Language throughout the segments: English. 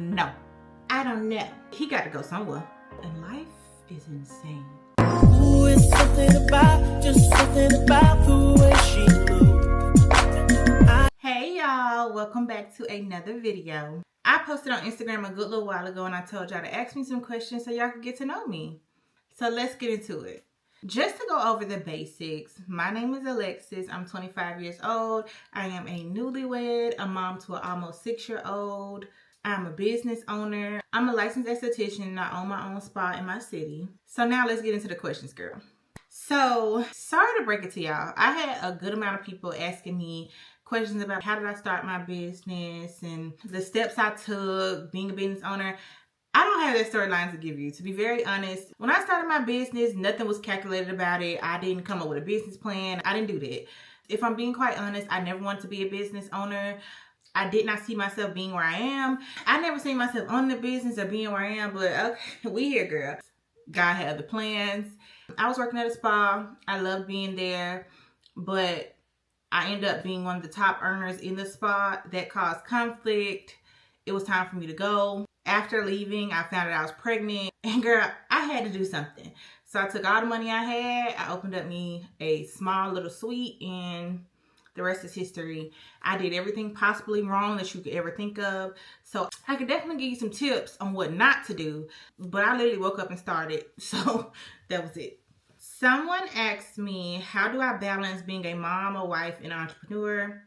No, I don't know. He got to go somewhere. And life is insane. Ooh, it's something about, just something about the way she moves. Hey y'all, welcome back to another video. I posted on Instagram a good little while ago and I told y'all to ask me some questions so y'all could get to know me. So let's get into it. Just to go over the basics, my name is Alexis. I'm 25 years old. I am a newlywed, a mom to an almost 6-year-old. I'm a business owner. I'm a licensed esthetician and I own my own spa in my city. So now let's get into the questions, girl. So sorry to break it to y'all. I had a good amount of people asking me questions about how did I start my business and the steps I took being a business owner. I don't have that storyline to give you. To be very honest, when I started my business, nothing was calculated about it. I didn't come up with a business plan. I didn't do that. If I'm being quite honest, I never wanted to be a business owner. I did not see myself being where I am. I never seen myself owning the business or being where I am, but okay, we here, girl. God had other plans. I was working at a spa. I loved being there, but I ended up being one of the top earners in the spa. That caused conflict. It was time for me to go. After leaving, I found out I was pregnant, and girl, I had to do something. So I took all the money I had. I opened up me a small little suite, and the rest is history. I did everything possibly wrong that you could ever think of. So I could definitely give you some tips on what not to do, but I literally woke up and started. So that was it. Someone asked me, how do I balance being a mom, a wife, and an entrepreneur?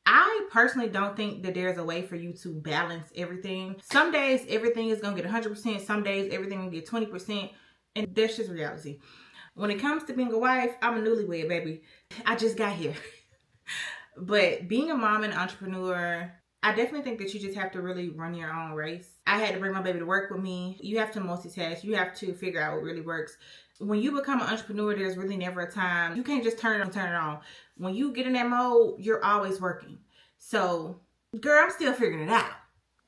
I personally don't think that there's a way for you to balance everything. Some days everything is going to get 100%. Some days everything will get 20%. And that's just reality. When it comes to being a wife, I'm a newlywed, baby. I just got here. But being a mom and entrepreneur, I definitely think that you just have to really run your own race. I had to bring my baby to work with me. You have to multitask. You have to figure out what really works. When you become an entrepreneur, there's really never a time. You can't just turn it on, turn it on. When you get in that mode, you're always working. So, girl, I'm still figuring it out.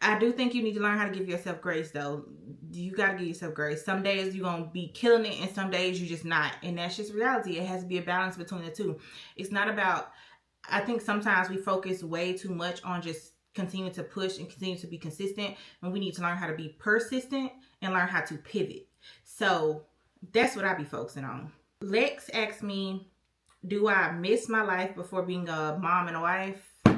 I do think you need to learn how to give yourself grace, though. You got to give yourself grace. Some days you're going to be killing it, and some days you're just not. And that's just reality. It has to be a balance between the two. It's not about... I think sometimes we focus way too much on just continuing to push and continue to be consistent, when we need to learn how to be persistent and learn how to pivot. So that's what I be focusing on. Lex asked me, do I miss my life before being a mom and a wife? I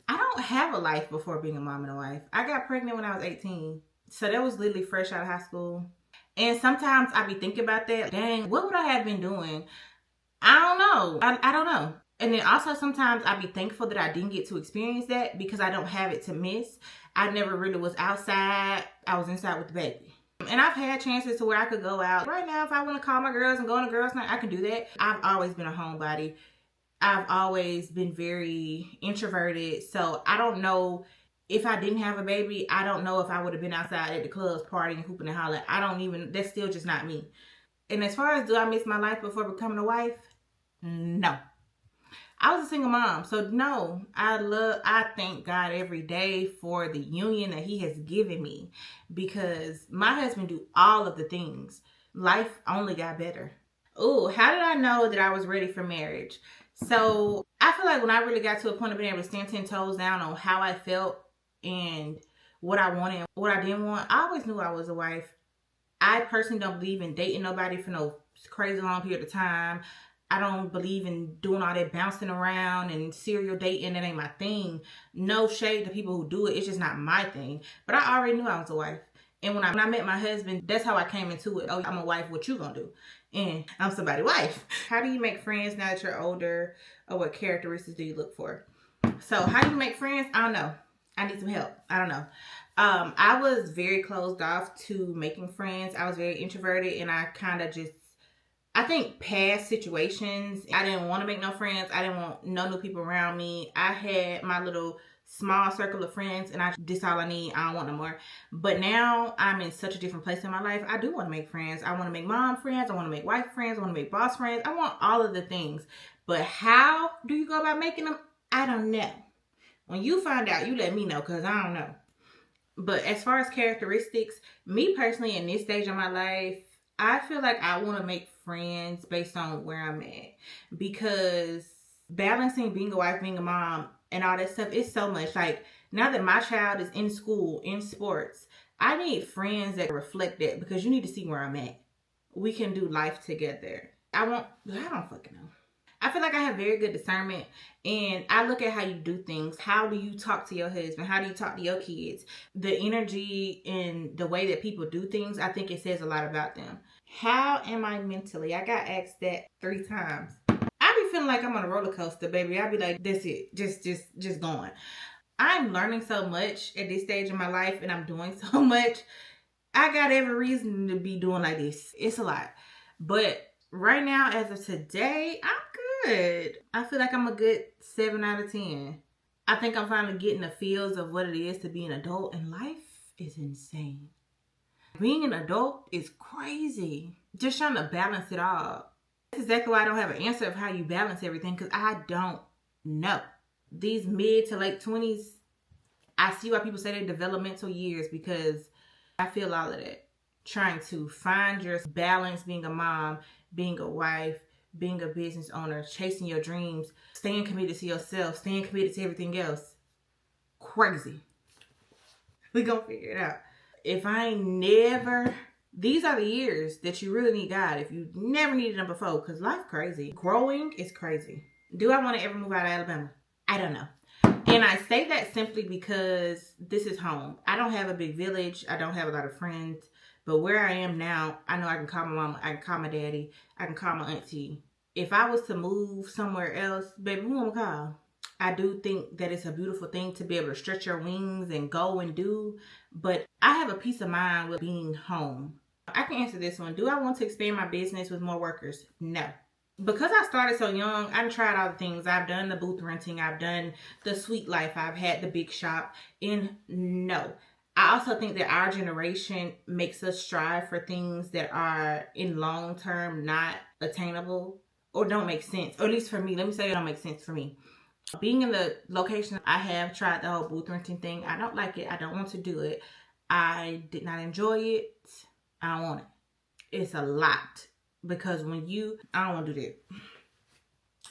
don't have a life before being a mom and a wife. I got pregnant when I was 18. So that was literally fresh out of high school. And sometimes I be thinking about that. Dang, what would I have been doing? I don't know. I don't know. And then also sometimes I be thankful that I didn't get to experience that because I don't have it to miss. I never really was outside. I was inside with the baby. And I've had chances to where I could go out. Right now, if I want to call my girls and go on a girls' night, I can do that. I've always been a homebody. I've always been very introverted. So I don't know if I didn't have a baby. I don't know if I would have been outside at the clubs partying, hooping and hollering. That's still just not me. And as far as do I miss my life before becoming a wife? No. I was a single mom, so no, I thank God every day for the union that he has given me, because my husband do all of the things. Life only got better. Oh, how did I know that I was ready for marriage? So I feel like when I really got to a point of being able to stand 10 toes down on how I felt and what I wanted and what I didn't want, I always knew I was a wife. I personally don't believe in dating nobody for no crazy long period of time. I don't believe in doing all that bouncing around and serial dating. That ain't my thing. No shade to people who do it. It's just not my thing. But I already knew I was a wife. And when I met my husband, that's how I came into it. Oh, I'm a wife. What you gonna do? And I'm somebody's wife. How do you make friends now that you're older? Or what characteristics do you look for? So how do you make friends? I don't know. I need some help. I don't know. I was very closed off to making friends. I was very introverted, and I kind of just, I think past situations, I didn't want to make no friends. I didn't want no new people around me. I had my little small circle of friends, and this all I need. I don't want no more. But now I'm in such a different place in my life. I do want to make friends. I want to make mom friends. I want to make wife friends. I want to make boss friends. I want all of the things. But how do you go about making them? I don't know. When you find out, you let me know, because I don't know. But as far as characteristics, me personally in this stage of my life, I feel like I want to make friends based on where I'm at, because balancing being a wife, being a mom, and all that stuff is so much. Like, Now that my child is in school, in sports, I need friends that reflect that, because you need to see where I'm at. We can do life together. I don't fucking know. I feel like I have very good discernment, and I look at how you do things. How do you talk to your husband? How do you talk to your kids? The energy and the way that people do things, I think it says a lot about them. How am I mentally? I got asked that 3 times. I be feeling like I'm on a roller coaster, baby. I be like, that's it. Just going. I'm learning so much at this stage of my life, and I'm doing so much. I got every reason to be doing like this. It's a lot. But right now, as of today, I'm good. I feel like I'm a good 7 out of 10. I think I'm finally getting the feels of what it is to be an adult, and life is insane. Being an adult is crazy. Just trying to balance it all. That's exactly why I don't have an answer of how you balance everything, because I don't know. These mid to late 20s, I see why people say they're developmental years, because I feel all of that. Trying to find your balance, being a mom, being a wife, being a business owner, chasing your dreams, staying committed to yourself, staying committed to everything else. Crazy. We gonna figure it out. If I ain't never... These are the years that you really need God, if you never needed them before, because life crazy. Growing is crazy. Do I want to ever move out of Alabama? I don't know. And I say that simply because this is home. I don't have a big village. I don't have a lot of friends. But where I am now, I know I can call my mama, I can call my daddy, I can call my auntie. If I was to move somewhere else, baby, who am I call? I do think that it's a beautiful thing to be able to stretch your wings and go and do. But I have a peace of mind with being home. I can answer this one. Do I want to expand my business with more workers? No. Because I started so young, I've tried all the things. I've done the booth renting. I've done the sweet life. I've had the big shop. And no. I also think that our generation makes us strive for things that are in long term not attainable or don't make sense. Or at least for me. Let me say it don't make sense for me. Being in the location, I have tried the whole booth renting thing. I don't like it. I don't want to do it. I did not enjoy it. I don't want it. It's a lot. Because I don't want to do that.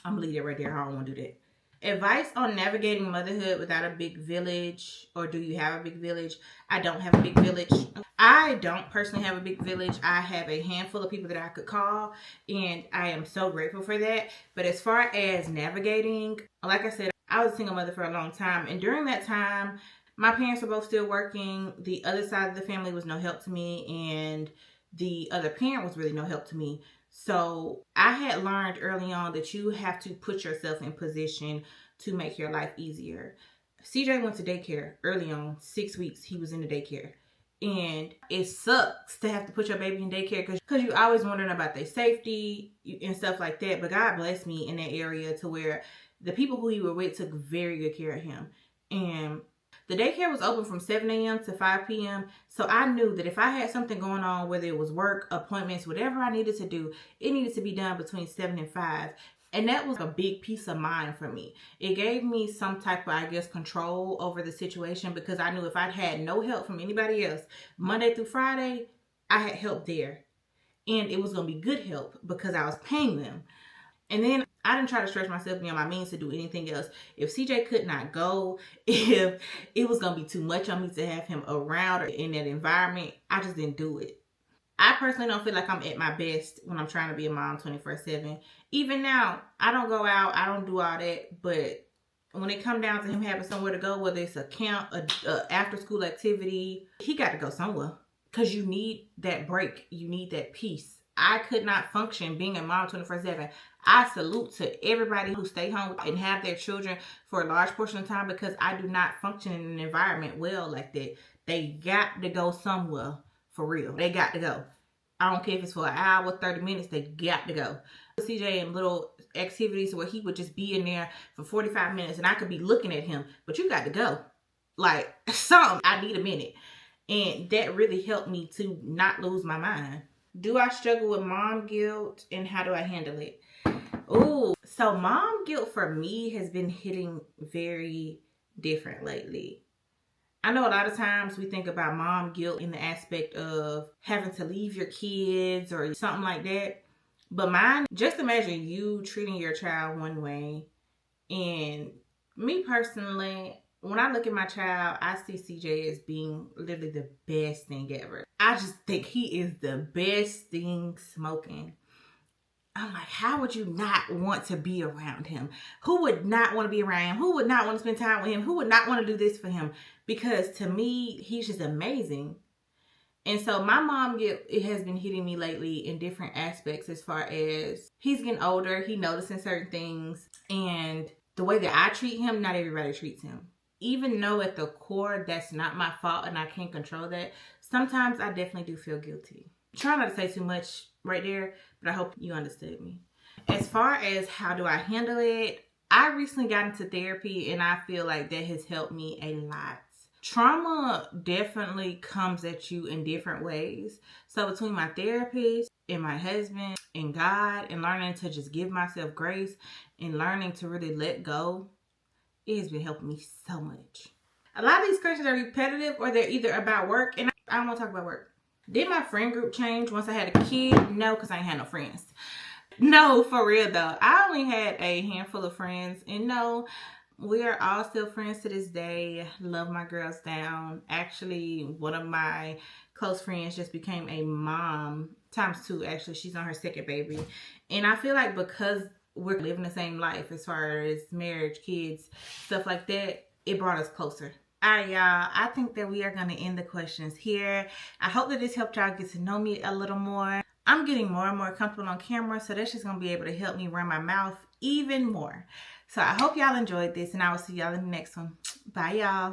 I'm going to leave it right there. I don't want to do that. Advice on navigating motherhood without a big village, or do you have a big village? I don't have a big village. I don't personally have a big village. I have a handful of people that I could call, and I am so grateful for that. But as far as navigating, like I said, I was a single mother for a long time, and during that time, my parents were both still working. The other side of the family was no help to me, and the other parent was really no help to me. So I had learned early on that you have to put yourself in position to make your life easier. CJ went to daycare early on, 6 weeks he was in the daycare. And it sucks to have to put your baby in daycare because you always wondering about their safety and stuff like that. But God blessed me in that area to where the people who he was with took very good care of him. And the daycare was open from 7 a.m. to 5 p.m. So I knew that if I had something going on, whether it was work, appointments, whatever I needed to do, it needed to be done between 7 and 5. And that was a big peace of mind for me. It gave me some type of, control over the situation, because I knew if I'd had no help from anybody else, Monday through Friday, I had help there. And it was going to be good help because I was paying them. And then I didn't try to stretch myself beyond my means to do anything else. If CJ could not go, if it was going to be too much on me to have him around or in that environment, I just didn't do it. I personally don't feel like I'm at my best when I'm trying to be a mom 24/7. Even now, I don't go out, I don't do all that. But when it comes down to him having somewhere to go, whether it's a camp, a after school activity, he got to go somewhere. Because you need that break. You need that peace. I could not function being a mom 24/7. I salute to everybody who stay home and have their children for a large portion of time, because I do not function in an environment well like that. They got to go somewhere for real. They got to go. I don't care if it's for an hour, 30 minutes, they got to go. CJ in little activities where he would just be in there for 45 minutes and I could be looking at him, but you got to go. Like, something, I need a minute. And that really helped me to not lose my mind. Do I struggle with mom guilt, and how do I handle it? Oh, so mom guilt for me has been hitting very different lately. I know a lot of times we think about mom guilt in the aspect of having to leave your kids or something like that. But mine, just imagine you treating your child one way. And me personally, When I look at my child, I see CJ as being literally the best thing ever. I just think he is the best thing smoking. I'm like, how would you not want to be around him? Who would not want to be around him? Who would not want to spend time with him? Who would not want to do this for him? Because to me, he's just amazing. And so my mom it has been hitting me lately in different aspects as far as he's getting older, he noticing certain things, and the way that I treat him, not everybody treats him. Even though at the core that's not my fault and I can't control that, sometimes I definitely do feel guilty. Try not to say too much right there, but I hope you understood me. As far as how do I handle it, I recently got into therapy and I feel like that has helped me a lot. Trauma definitely comes at you in different ways. So between my therapist and my husband and God and learning to just give myself grace and learning to really let go, it has been helping me so much. A lot of these questions are repetitive or they're either about work, and I don't want to talk about work. Did my friend group change once I had a kid? No, because I ain't had no friends. No, for real though. I only had a handful of friends, and no, we are all still friends to this day. Love my girls down. Actually, one of my close friends just became a mom ×2. Actually, she's on her second baby. And I feel like because we're living the same life as far as marriage, kids, stuff like that, it brought us closer. All right, y'all. I think that we are going to end the questions here. I hope that this helped y'all get to know me a little more. I'm getting more and more comfortable on camera, so that's just going to be able to help me run my mouth even more. So I hope y'all enjoyed this, and I will see y'all in the next one. Bye, y'all.